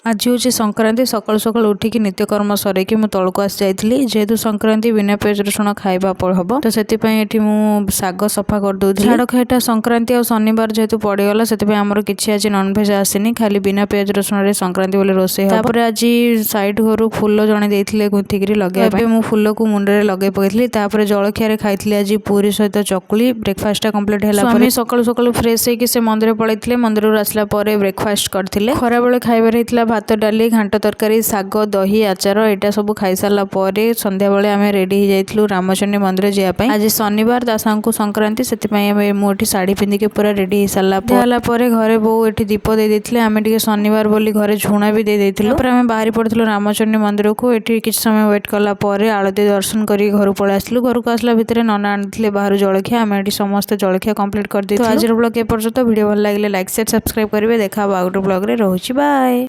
आज हूँ संक्रांति सकाल सकाल उठिकी नित्यकर्म सरैकी मु तलक आसी जाइली जेहेतु संक्रांति बिना पियाज रसुण खाइबा हम तो से मु साग सफा करदे झाड़ खाइटा संक्रांति और शनिवार जेहेतु पड़गला से आमर किसी आज नॉनवेज आसनी खाली बिना पियाज रसुण संक्रांति बोले रोसे तापर आज साइड घर फुल जड़े देते गुंथिकी लगे मु फुल को मुंडे लगे पकई जलखिया खाई आज पूरी सहित चकुली ब्रेकफास्ट कम्प्लीट है सकाल सकाल फ्रेश होकर मंदिर पलैते मंदिर आसला ब्रेकफास्ट करते खरा बेले खाइबार भात डाली घांट तरकारी साग दही आचार यहाँ सब खाई सारा संध्या बेले आम रेडी हो जाइलु रामचंडी मंदिर जावाई आज शनिवार दासांकु संक्रांति से मुझे शाढ़ी पिंधिकी पूरा रेडी हो सारा घरे बो ये दीप दे देते आम शनिवार बोली घरे झुणा भी दे देलु बाहरी पड़ू रामचंडी मंदिर को ये किसी समय वेट कलापर आलती दर्शन कर घर पलि आसलु घर को आसला भितर नना आनी बाहर जलखिया आम ये समस्त जलखिया कम्प्लीट कर दी। आज ब्लॉग ए पर्यंत वीडियो भल लगे लाइक शेयर सब्सक्राइब करेंगे देखा आउट ब्लॉग रे रोची बाय।